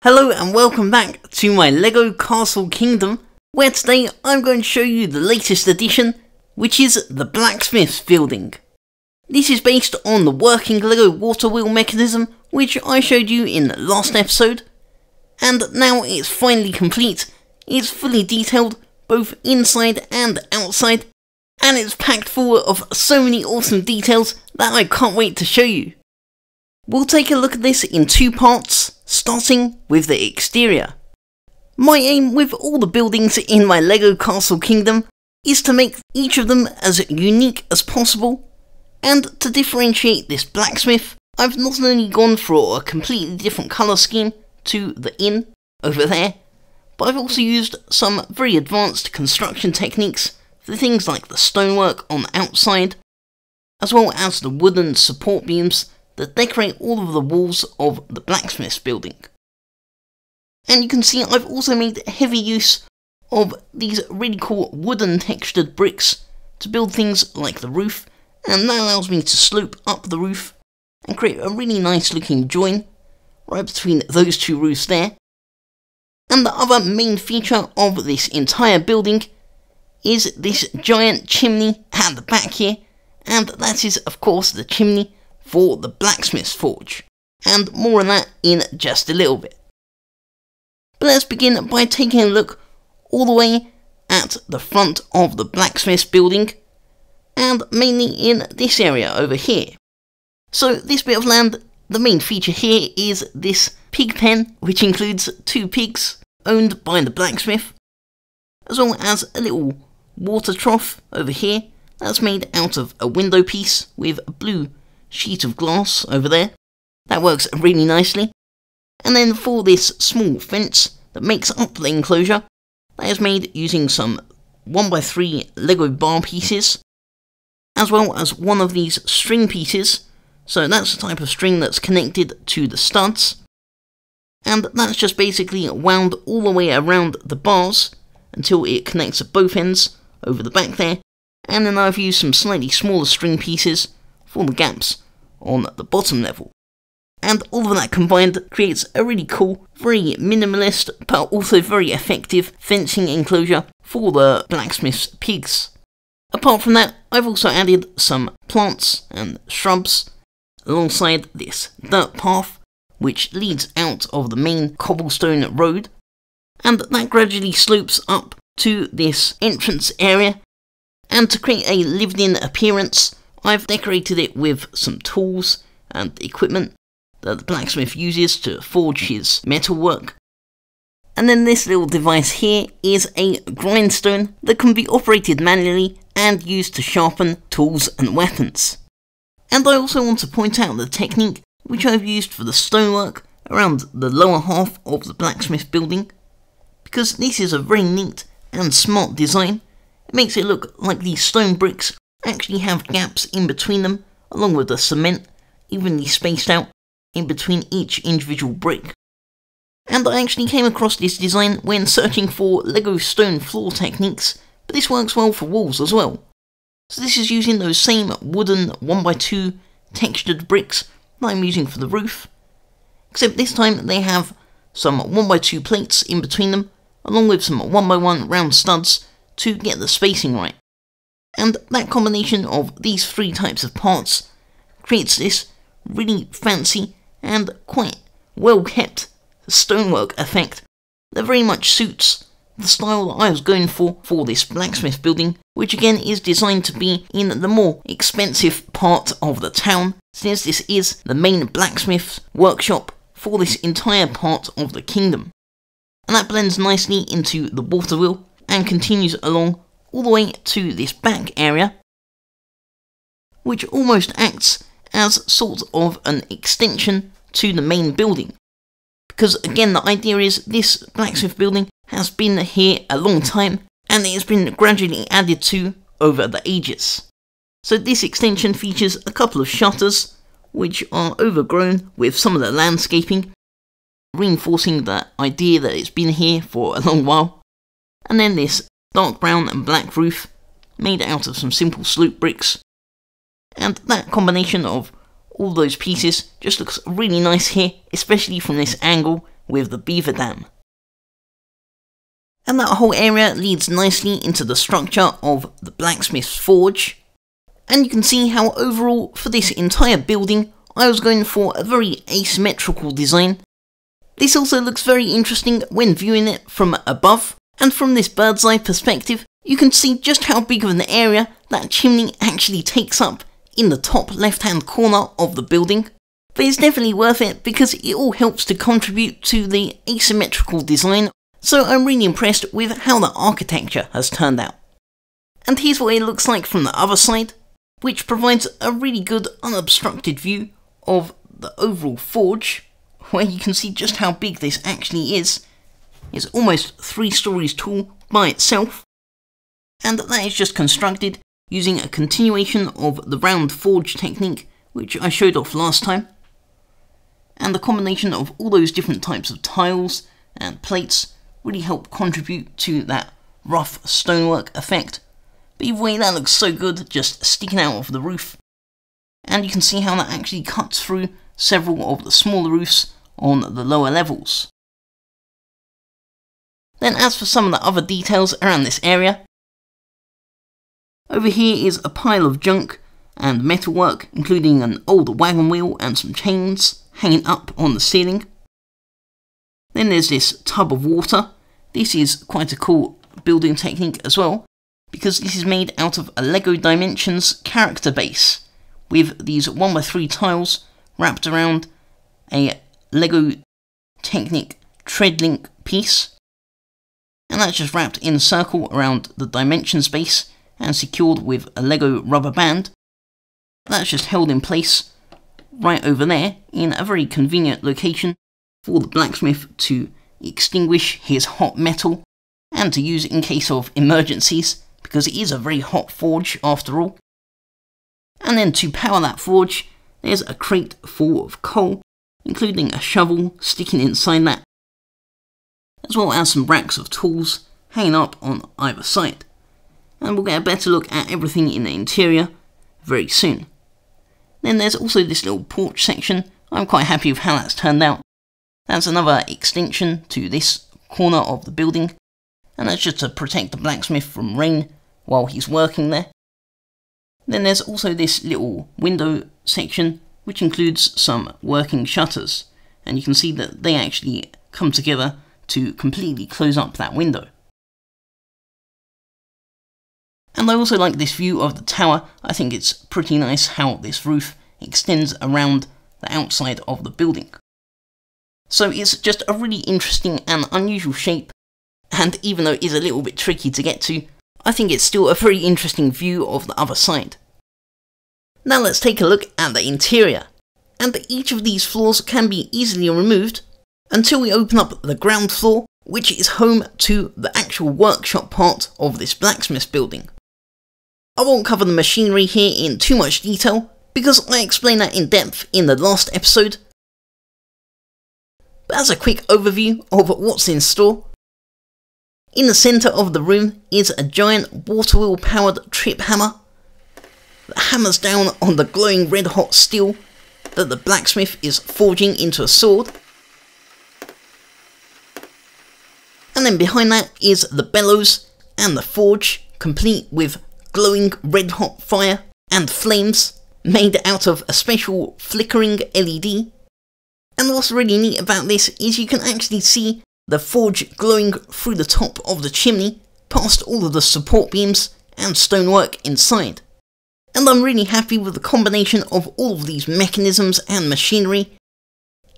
Hello and welcome back to my LEGO Castle Kingdom, where today I'm going to show you the latest addition, which is the Blacksmith building. This is based on the working LEGO water wheel mechanism, which I showed you in the last episode, and now it's finally complete. It's fully detailed, both inside and outside, and it's packed full of so many awesome details that I can't wait to show you. We'll take a look at this in two parts, starting with the exterior. My aim with all the buildings in my LEGO Castle Kingdom is to make each of them as unique as possible, and to differentiate this blacksmith, I've not only gone for a completely different colour scheme to the inn over there, but I've also used some very advanced construction techniques for things like the stonework on the outside, as well as the wooden support beams that decorate all of the walls of the blacksmith's building. And you can see I've also made heavy use of these really cool wooden textured bricks to build things like the roof, and that allows me to slope up the roof and create a really nice looking join right between those two roofs there. And the other main feature of this entire building is this giant chimney at the back here, and that is of course the chimney for the blacksmith's forge, and more on that in just a little bit. But let's begin by taking a look all the way at the front of the blacksmith's building, and mainly in this area over here. So this bit of land, the main feature here is this pig pen, which includes two pigs owned by the blacksmith, as well as a little water trough over here that's made out of a window piece with a blue sheet of glass over there. That works really nicely. And then for this small fence that makes up the enclosure, that is made using some 1x3 LEGO bar pieces, as well as one of these string pieces. So that's the type of string that's connected to the studs, and that's just basically wound all the way around the bars until it connects at both ends over the back there. And then I've used some slightly smaller string pieces for the gaps on the bottom level. And all of that combined creates a really cool, very minimalist, but also very effective fencing enclosure for the blacksmith's pigs. Apart from that, I've also added some plants and shrubs alongside this dirt path, which leads out of the main cobblestone road, and that gradually slopes up to this entrance area. And to create a lived-in appearance, I've decorated it with some tools and equipment that the blacksmith uses to forge his metalwork. And then this little device here is a grindstone that can be operated manually and used to sharpen tools and weapons. And I also want to point out the technique which I've used for the stonework around the lower half of the blacksmith building, because this is a very neat and smart design. It makes it look like these stone bricks actually have gaps in between them, along with the cement evenly spaced out in between each individual brick. And I actually came across this design when searching for LEGO stone floor techniques, but this works well for walls as well. So this is using those same wooden 1x2 textured bricks that I'm using for the roof, except this time they have some 1x2 plates in between them, along with some 1x1 round studs to get the spacing right. And that combination of these three types of parts creates this really fancy and quite well kept stonework effect that very much suits the style that I was going for this blacksmith building, which again is designed to be in the more expensive part of the town, since this is the main blacksmith's workshop for this entire part of the kingdom. And that blends nicely into the water wheel and continues along all the way to this back area, which almost acts as sort of an extension to the main building. Because again, the idea is this blacksmith building has been here a long time, and it has been gradually added to over the ages. So this extension features a couple of shutters, which are overgrown with some of the landscaping, reinforcing the idea that it's been here for a long while. And then this dark brown and black roof made out of some simple slope bricks, and that combination of all those pieces just looks really nice here, especially from this angle with the beaver dam. And that whole area leads nicely into the structure of the blacksmith's forge. And you can see how overall for this entire building I was going for a very asymmetrical design. This also looks very interesting when viewing it from above, and from this bird's eye perspective you can see just how big of an area that chimney actually takes up in the top left hand corner of the building. But it's definitely worth it because it all helps to contribute to the asymmetrical design, so I'm really impressed with how the architecture has turned out. And here's what it looks like from the other side, which provides a really good unobstructed view of the overall forge, where you can see just how big this actually is. It's almost 3 stories tall by itself, and that is just constructed using a continuation of the round forge technique which I showed off last time. And the combination of all those different types of tiles and plates really help contribute to that rough stonework effect. But either way, that looks so good just sticking out of the roof. And you can see how that actually cuts through several of the smaller roofs on the lower levels. Then as for some of the other details around this area, over here is a pile of junk and metalwork, including an old wagon wheel and some chains hanging up on the ceiling. Then there's this tub of water. This is quite a cool building technique as well, because this is made out of a LEGO Dimensions character base, with these 1x3 tiles wrapped around a LEGO Technic Treadlink piece. And that's just wrapped in a circle around the Dimensions base and secured with a LEGO rubber band. That's just held in place right over there in a very convenient location for the blacksmith to extinguish his hot metal and to use in case of emergencies, because it is a very hot forge after all. And then to power that forge, there's a crate full of coal, including a shovel sticking inside that, as well as some racks of tools hanging up on either side. And we'll get a better look at everything in the interior very soon. Then there's also this little porch section. I'm quite happy with how that's turned out. That's another extension to this corner of the building, and that's just to protect the blacksmith from rain while he's working there. Then there's also this little window section which includes some working shutters, and you can see that they actually come together to completely close up that window. And I also like this view of the tower. I think it's pretty nice how this roof extends around the outside of the building. So it's just a really interesting and unusual shape, and even though it is a little bit tricky to get to, I think it's still a very interesting view of the other side. Now let's take a look at the interior, and each of these floors can be easily removed until we open up the ground floor, which is home to the actual workshop part of this blacksmith building. I won't cover the machinery here in too much detail, because I explained that in depth in the last episode. But as a quick overview of what's in store, in the centre of the room is a giant water wheel powered trip hammer that hammers down on the glowing red hot steel that the blacksmith is forging into a sword. And then behind that is the bellows and the forge, complete with glowing red hot fire and flames made out of a special flickering LED. And what's really neat about this is you can actually see the forge glowing through the top of the chimney, past all of the support beams and stonework inside. And I'm really happy with the combination of all of these mechanisms and machinery.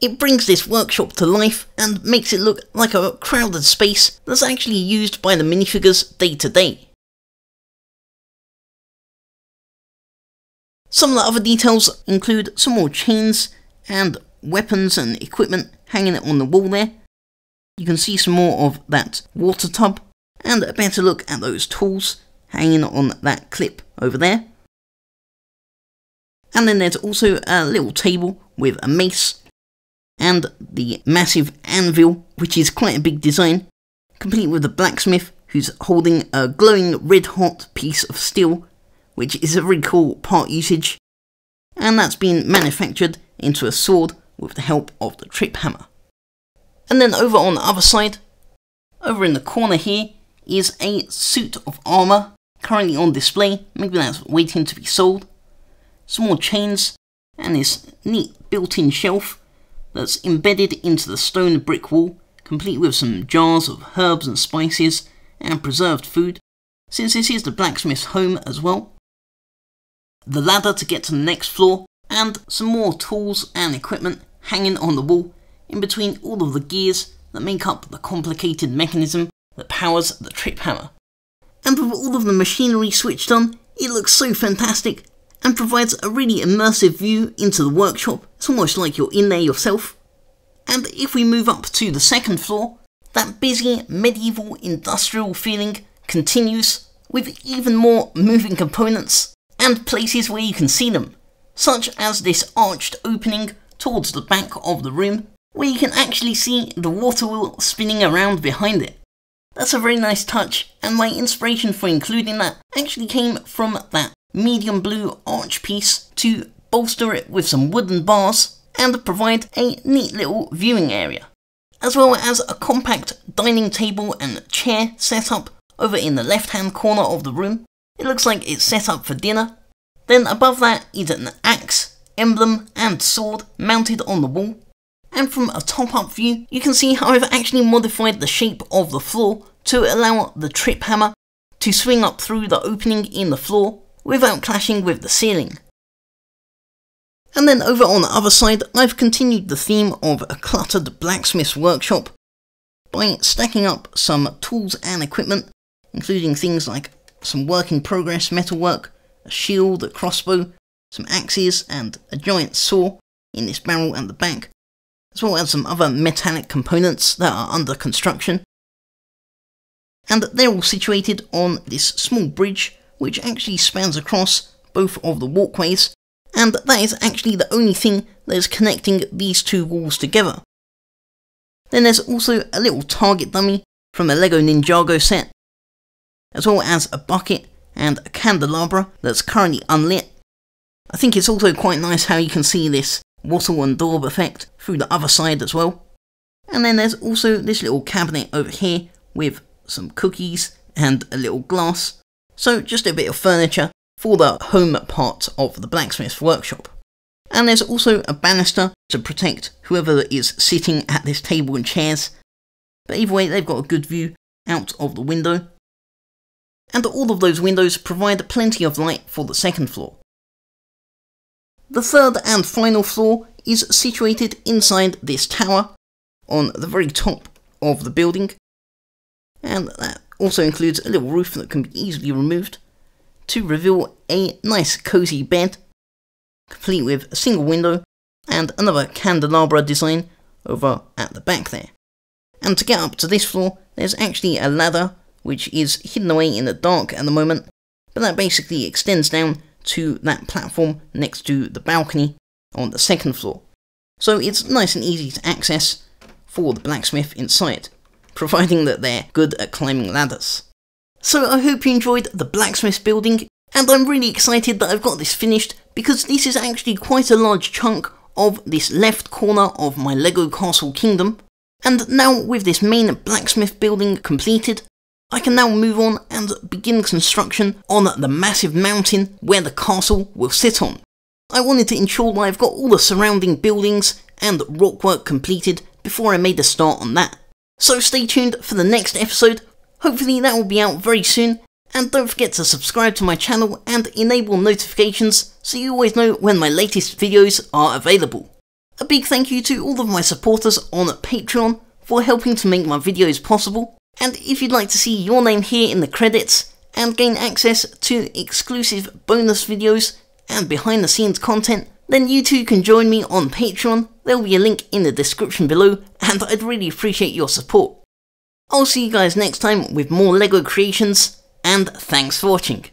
It brings this workshop to life and makes it look like a crowded space that's actually used by the minifigures day to day. Some of the other details include some more chains and weapons and equipment hanging on the wall there. You can see some more of that water tub and a better look at those tools hanging on that clip over there. And then there's also a little table with a mace and the massive anvil, which is quite a big design, complete with the blacksmith who's holding a glowing red hot piece of steel, which is a really cool part usage, and that's been manufactured into a sword with the help of the trip hammer. And then over on the other side, over in the corner here, is a suit of armour currently on display. Maybe that's waiting to be sold. Some more chains and this neat built-in shelf that's embedded into the stone brick wall, complete with some jars of herbs and spices and preserved food, since this is the blacksmith's home as well. The ladder to get to the next floor, and some more tools and equipment hanging on the wall in between all of the gears that make up the complicated mechanism that powers the trip hammer. And with all of the machinery switched on, it looks so fantastic and provides a really immersive view into the workshop. It's almost like you're in there yourself. And if we move up to the second floor, that busy medieval industrial feeling continues with even more moving components and places where you can see them, such as this arched opening towards the back of the room, where you can actually see the water wheel spinning around behind it. That's a very nice touch, and my inspiration for including that actually came from that medium blue arch piece to bolster it with some wooden bars and provide a neat little viewing area, as well as a compact dining table and chair set up over in the left hand corner of the room. It looks like it's set up for dinner. Then above that is an axe, emblem and sword mounted on the wall. And from a top-up view, you can see how I've actually modified the shape of the floor to allow the trip hammer to swing up through the opening in the floor without clashing with the ceiling. And then over on the other side, I've continued the theme of a cluttered blacksmith's workshop by stacking up some tools and equipment, including things like some work in progress metalwork, a shield, a crossbow, some axes and a giant saw in this barrel at the back, as well as some other metallic components that are under construction. And they're all situated on this small bridge which actually spans across both of the walkways, and that is actually the only thing that is connecting these two walls together. Then there's also a little target dummy from a Lego Ninjago set, as well as a bucket and a candelabra that's currently unlit. I think it's also quite nice how you can see this wattle and daub effect through the other side as well. And then there's also this little cabinet over here with some cookies and a little glass. So just a bit of furniture for the home part of the blacksmith's workshop. And there's also a banister to protect whoever is sitting at this table and chairs. But either way, they've got a good view out of the window. And all of those windows provide plenty of light for the second floor. The third and final floor is situated inside this tower on the very top of the building, and that also includes a little roof that can be easily removed to reveal a nice cozy bed, complete with a single window and another candelabra design over at the back there. And to get up to this floor, there's actually a ladder which is hidden away in the dark at the moment, but that basically extends down to that platform next to the balcony on the second floor. So it's nice and easy to access for the blacksmith inside, providing that they're good at climbing ladders. So I hope you enjoyed the blacksmith building, and I'm really excited that I've got this finished because this is actually quite a large chunk of this left corner of my Lego Castle Kingdom. And now with this main blacksmith building completed, I can now move on and begin construction on the massive mountain where the castle will sit on. I wanted to ensure that I've got all the surrounding buildings and rockwork completed before I made a start on that. So stay tuned for the next episode. Hopefully that will be out very soon, and don't forget to subscribe to my channel and enable notifications so you always know when my latest videos are available. A big thank you to all of my supporters on Patreon for helping to make my videos possible. And if you'd like to see your name here in the credits and gain access to exclusive bonus videos and behind the scenes content, then you too can join me on Patreon. There'll be a link in the description below, and I'd really appreciate your support. I'll see you guys next time with more LEGO creations, and thanks for watching.